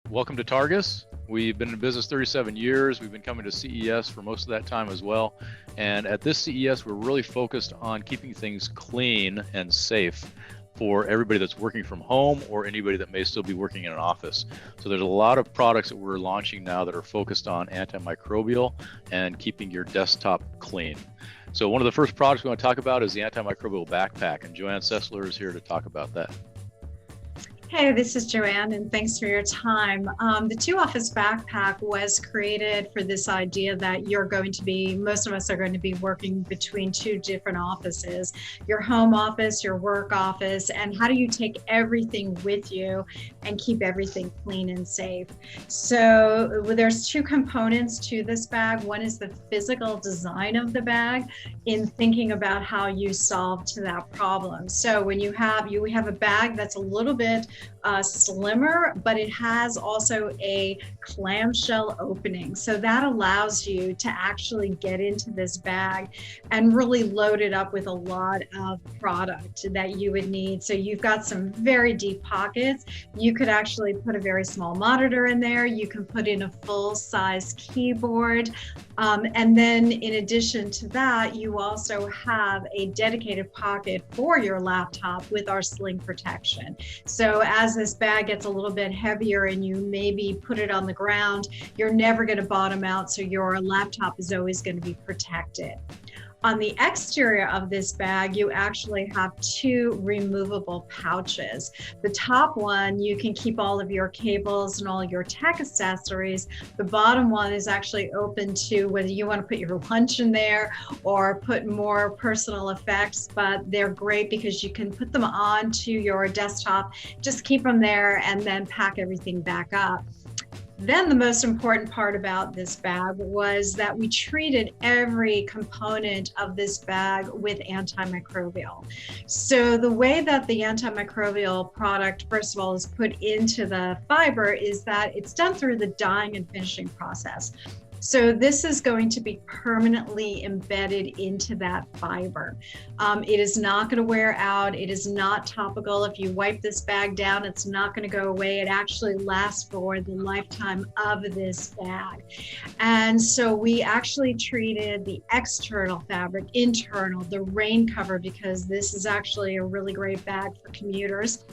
Welcome to Targus. We've been in business 37 years. We've been coming to CES for most of that time as well. And at this CES, we're really focused on keeping things clean and safe for everybody that's working from home or anybody that may still be working in an office. So there's a lot of products that we're launching now that are focused on antimicrobial and keeping your desktop clean. So one of the first products we want to talk about is the antimicrobial backpack, and Joanne Sessler is here to talk about that. Hey, this is Joanne, and thanks for your time. The Two Office Backpack was created for this idea that most of us are going to be working between two different offices, your home office, your work office, and how do you take everything with you and keep everything clean and safe? So there's two components to this bag. One is the physical design of the bag in thinking about how you solve to that problem. So when we have a bag that's a little bit slimmer, but it has also a clamshell opening. So that allows you to actually get into this bag and really load it up with a lot of product that you would need. So you've got some very deep pockets. You could actually put a very small monitor in there. You can put in a full-size keyboard. And then in addition to that, you also have a dedicated pocket for your laptop with our sling protection. So as this bag gets a little bit heavier and you maybe put it on the ground, you're never going to bottom out, so your laptop is always going to be protected. On the exterior of this bag, you actually have two removable pouches. The top one, you can keep all of your cables and all your tech accessories. The bottom one is actually open to whether you want to put your lunch in there or put more personal effects, but they're great because you can put them onto your desktop, just keep them there and then pack everything back up. Then the most important part about this bag was that we treated every component of this bag with antimicrobial. So the way that the antimicrobial product, first of all, is put into the fiber is that it's done through the dyeing and finishing process. So this is going to be permanently embedded into that fiber. It is not going to wear out. It is not topical. If you wipe this bag down, it's not going to go away. It actually lasts for the lifetime of this bag. And so we actually treated the external fabric, internal, the rain cover, because this is actually a really great bag for commuters.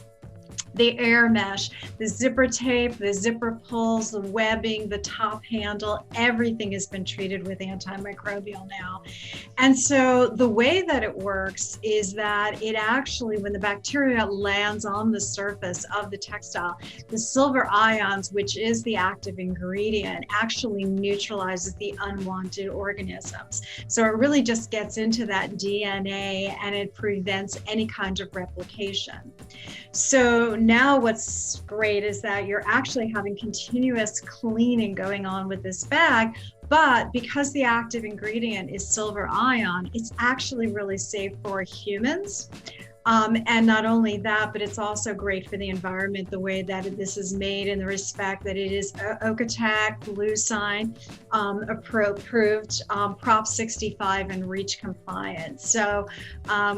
The air mesh, the zipper tape, the zipper pulls, the webbing, the top handle, everything has been treated with antimicrobial now. And so the way that it works is that it actually, when the bacteria lands on the surface of the textile, the silver ions, which is the active ingredient, actually neutralizes the unwanted organisms. So it really just gets into that DNA and it prevents any kind of replication. So now what's great is that you're actually having continuous cleaning going on with this bag, but because the active ingredient is silver ion, it's actually really safe for humans. And not only that, but it's also great for the environment, the way that this is made in the respect that it is OEKO-TEX, Blue Sign approved, Prop 65 and REACH compliant. So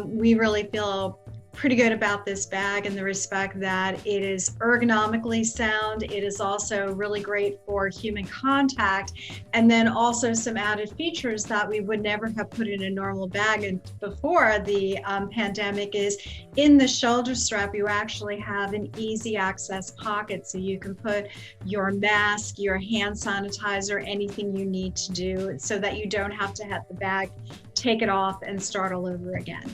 we really feel pretty good about this bag in the respect that it is ergonomically sound. It is also really great for human contact. And then also some added features that we would never have put in a normal bag and before the pandemic is in the shoulder strap, you actually have an easy access pocket. So you can put your mask, your hand sanitizer, anything you need to do so that you don't have to have the bag, take it off and start all over again.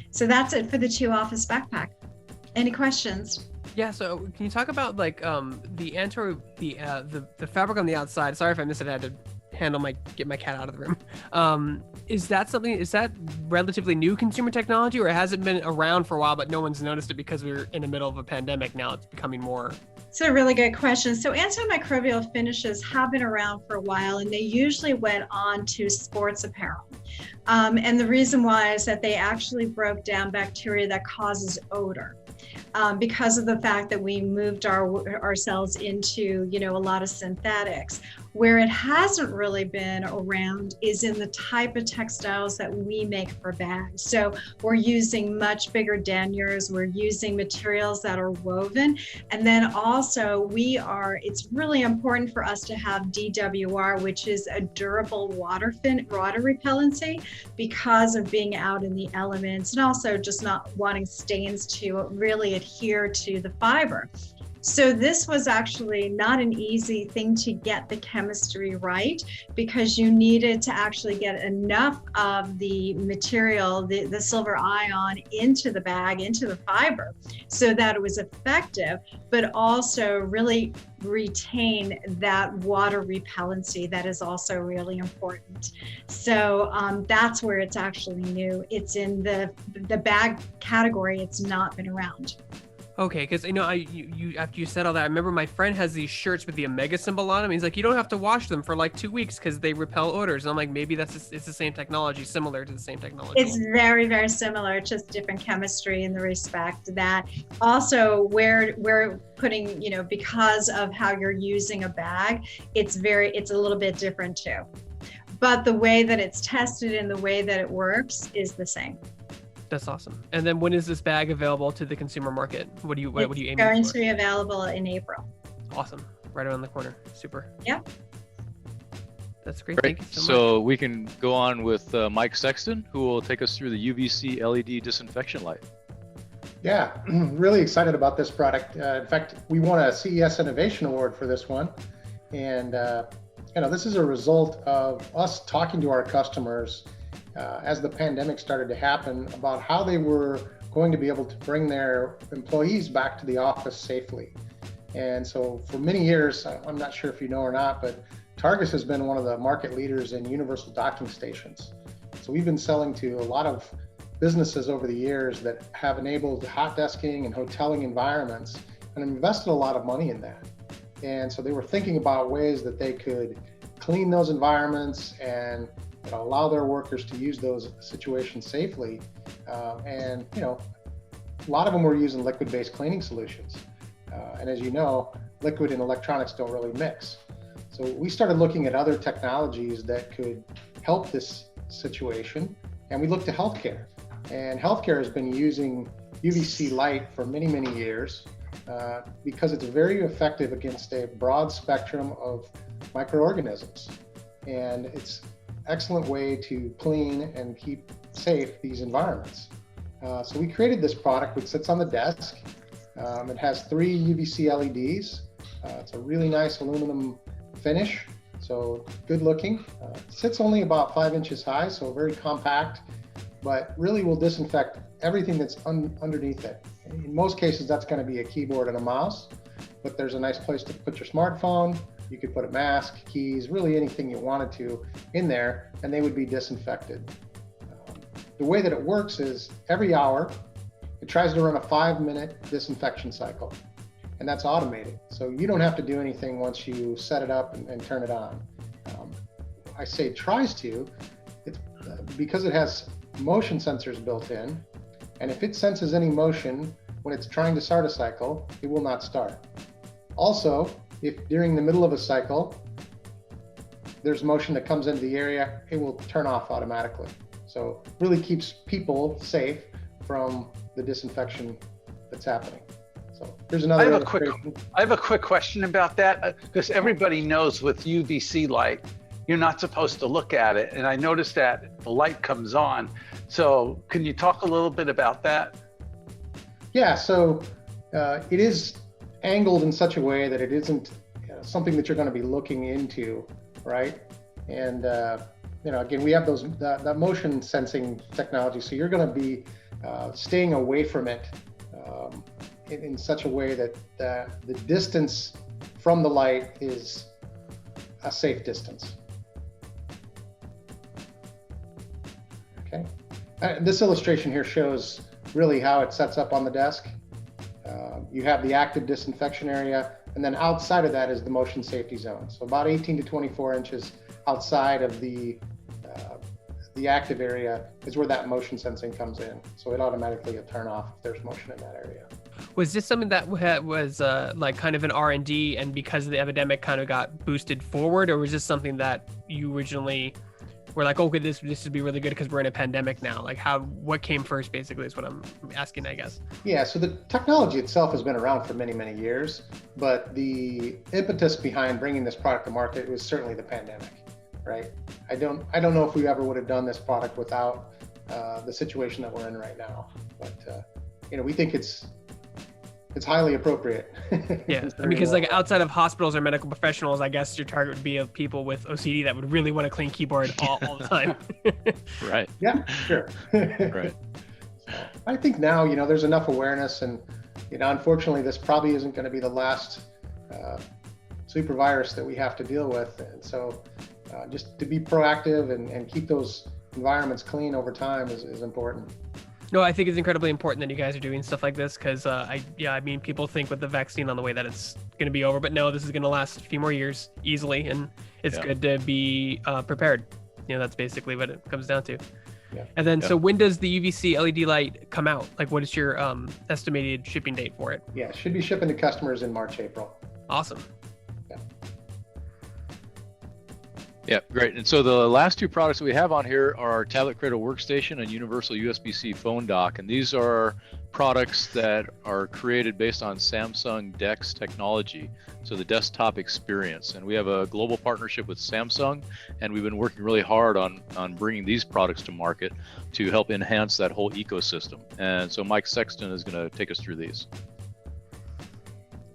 So that's it for the Two Office Backpack. Any questions? Yeah, so can you talk about like the fabric on the outside? Sorry if I missed it. I had to get my cat out of the room. Is that relatively new consumer technology, or has it been around for a while but no one's noticed it because we're in the middle of a pandemic now? It's becoming more. It's a really good question. So antimicrobial finishes have been around for a while, and they usually went on to sports apparel. And the reason why is that they actually broke down bacteria that causes odor. Because of the fact that we moved ourselves into, a lot of synthetics. Where it hasn't really been around is in the type of textiles that we make for bags. So we're using much bigger deniers, we're using materials that are woven. And then also it's really important for us to have DWR, which is a durable water repellency, because of being out in the elements and also just not wanting stains to really adhere to the fiber. So this was actually not an easy thing to get the chemistry right, because you needed to actually get enough of the material, the silver ion, into the bag, into the fiber, so that it was effective, but also really retain that water repellency that is also really important. So that's where it's actually new. It's in the bag category. It's not been around. Okay, because you after you said all that, I remember my friend has these shirts with the Omega symbol on them. He's like, you don't have to wash them for like 2 weeks because they repel odors. And I'm like, maybe it's the same technology, similar to the same technology. It's very, very similar, just different chemistry in the respect that also we're putting, because of how you're using a bag, it's a little bit different too. But the way that it's tested and the way that it works is the same. That's awesome. And then when is this bag available to the consumer market? What do you aim for? It's going to be available in April. Awesome. Right around the corner. Super. Yeah. That's great. Great. Thank you so much. So we can go on with Mike Sexton, who will take us through the UVC LED disinfection light. Yeah, really excited about this product. In fact, we won a CES Innovation Award for this one. And, this is a result of us talking to our customers as the pandemic started to happen about how they were going to be able to bring their employees back to the office safely. And so for many years, I'm not sure if you know or not, but Targus has been one of the market leaders in universal docking stations. So we've been selling to a lot of businesses over the years that have enabled hot desking and hoteling environments and invested a lot of money in that. And so they were thinking about ways that they could clean those environments and allow their workers to use those situations safely. And a lot of them were using liquid-based cleaning solutions. And as you know, liquid and electronics don't really mix. So we started looking at other technologies that could help this situation. And we looked to healthcare. And healthcare has been using UVC light for many, many years because it's very effective against a broad spectrum of microorganisms. And it's excellent way to clean and keep safe these environments. So we created this product which sits on the desk. It has 3 UVC LEDs. It's a really nice aluminum finish, so good looking. It sits only about 5 inches high, so very compact, but really will disinfect everything that's underneath it. In most cases, that's going to be a keyboard and a mouse, but there's a nice place to put your smartphone. You could put a mask, keys, really anything you wanted to in there, and they would be disinfected. The way that it works is every hour, it tries to run a 5-minute disinfection cycle, and that's automated. So you don't have to do anything once you set it up and turn it on. I say tries to, it's because it has motion sensors built in, and if it senses any motion when it's trying to start a cycle, it will not start. Also, if during the middle of a cycle, there's motion that comes into the area, it will turn off automatically. So really keeps people safe from the disinfection that's happening. So here's another I have a quick question about that, because everybody knows with UVC light, you're not supposed to look at it. And I noticed that the light comes on. So can you talk a little bit about that? Yeah, so it is angled in such a way that it isn't something that you're going to be looking into, right? And again, we have that motion sensing technology, so you're going to be staying away from it in such a way that the distance from the light is a safe distance. Okay, this illustration here shows really how it sets up on the desk. You have the active disinfection area, and then outside of that is the motion safety zone. So about 18 to 24 inches outside of the the active area is where that motion sensing comes in. So it automatically will turn off if there's motion in that area. Was this something that was like kind of an R&D, and because of the epidemic kind of got boosted forward, or was this something that you originally were like, okay, this would be really good because we're in a pandemic now? Like what came first basically is what I'm asking, I guess. Yeah, so the technology itself has been around for many, many years, but the impetus behind bringing this product to market was certainly the pandemic, right? I don't know if we ever would have done this product without the situation that we're in right now, but we think it's highly appropriate. Yeah, because like outside of hospitals or medical professionals, I guess your target would be of people with OCD that would really want a clean keyboard all the time. Right. Yeah, sure. Right. So I think now, there's enough awareness, and, unfortunately, this probably isn't going to be the last super virus that we have to deal with. And so just to be proactive and keep those environments clean over time is important. No, I think it's incredibly important that you guys are doing stuff like this because people think with the vaccine on the way that it's going to be over, but no, this is going to last a few more years easily, and it's good to be prepared. That's basically what it comes down to. Yeah. And then, so when does the UVC LED light come out? Like, what is your estimated shipping date for it? Yeah, it should be shipping to customers in March, April. Awesome. Yeah, great. And so the last two products that we have on here are our Tablet Cradle Workstation and Universal USB-C Phone Dock. And these are products that are created based on Samsung DeX technology, so the desktop experience. And we have a global partnership with Samsung, and we've been working really hard on bringing these products to market to help enhance that whole ecosystem. And so Mike Sexton is going to take us through these.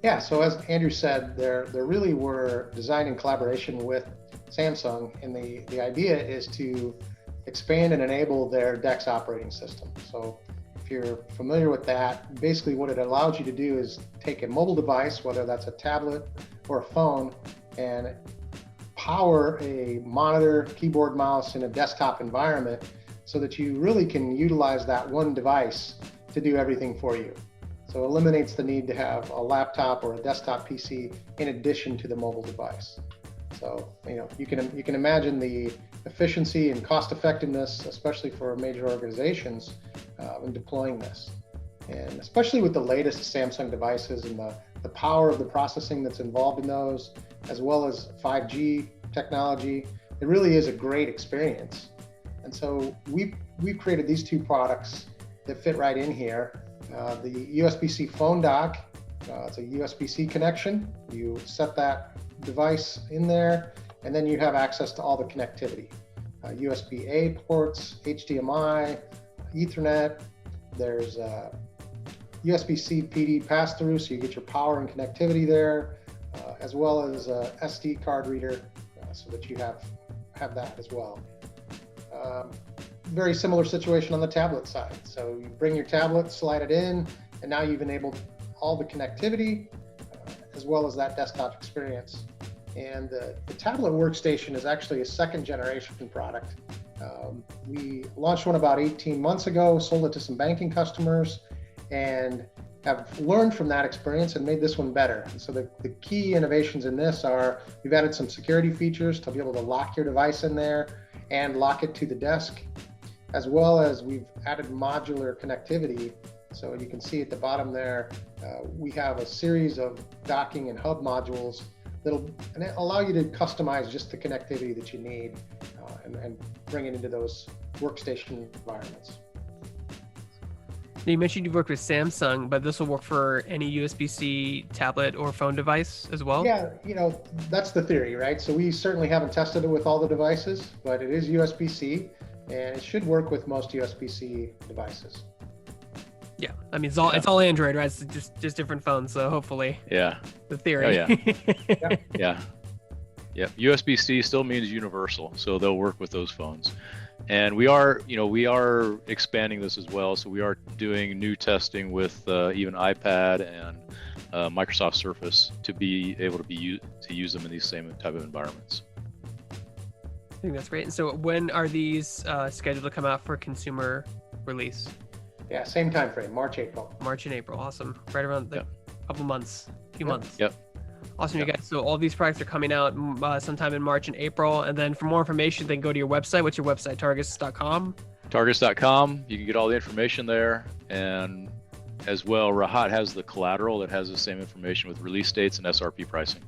Yeah, so as Andrew said, they really were designed in collaboration with Samsung, and the idea is to expand and enable their DeX operating system. So if you're familiar with that, basically what it allows you to do is take a mobile device, whether that's a tablet or a phone, and power a monitor, keyboard, mouse in a desktop environment so that you really can utilize that one device to do everything for you. So it eliminates the need to have a laptop or a desktop PC in addition to the mobile device. So, you can imagine the efficiency and cost effectiveness, especially for major organizations, in deploying this. And especially with the latest Samsung devices and the power of the processing that's involved in those, as well as 5G technology, it really is a great experience. And so we've created these two products that fit right in here. The USB-C phone dock, it's a USB-C connection. You set that device in there, and then you have access to all the connectivity. USB-A ports, HDMI, Ethernet. There's USB-C PD pass-through, so you get your power and connectivity there, as well as a SD card reader, so that you have that as well. Very similar situation on the tablet side. So you bring your tablet, slide it in, and now you've enabled all the connectivity, as well as that desktop experience. And the tablet workstation is actually a second generation product. We launched one about 18 months ago, sold it to some banking customers, and have learned from that experience and made this one better. And so the key innovations in this are we've added some security features to be able to lock your device in there and lock it to the desk, as well as we've added modular connectivity. So you can see at the bottom there, we have a series of docking and hub modules that'll allow you to customize just the connectivity that you need and bring it into those workstation environments. Now you mentioned you've worked with Samsung, but this will work for any USB-C tablet or phone device as well? Yeah, that's the theory, right? So we certainly haven't tested it with all the devices, but it is USB-C, and it should work with most USB-C devices. Yeah, I mean, it's all Android, right? It's just different phones, so hopefully. Yeah. The theory. Oh, yeah. Yeah. USB-C still means universal, so they'll work with those phones. And we are expanding this as well. So we are doing new testing with even iPad and Microsoft Surface to be able to use them in these same type of environments. I think that's great. And so when are these scheduled to come out for consumer release? Yeah, same time frame, March, April. March and April, awesome. Right around a couple months, few months. Yep. Awesome, Yeah. you guys. So all these products are coming out sometime in March and April. And then for more information, they can go to your website. What's your website? Targus.com. Targus.com. You can get all the information there. And as well, Rahat has the collateral that has the same information with release dates and SRP pricing.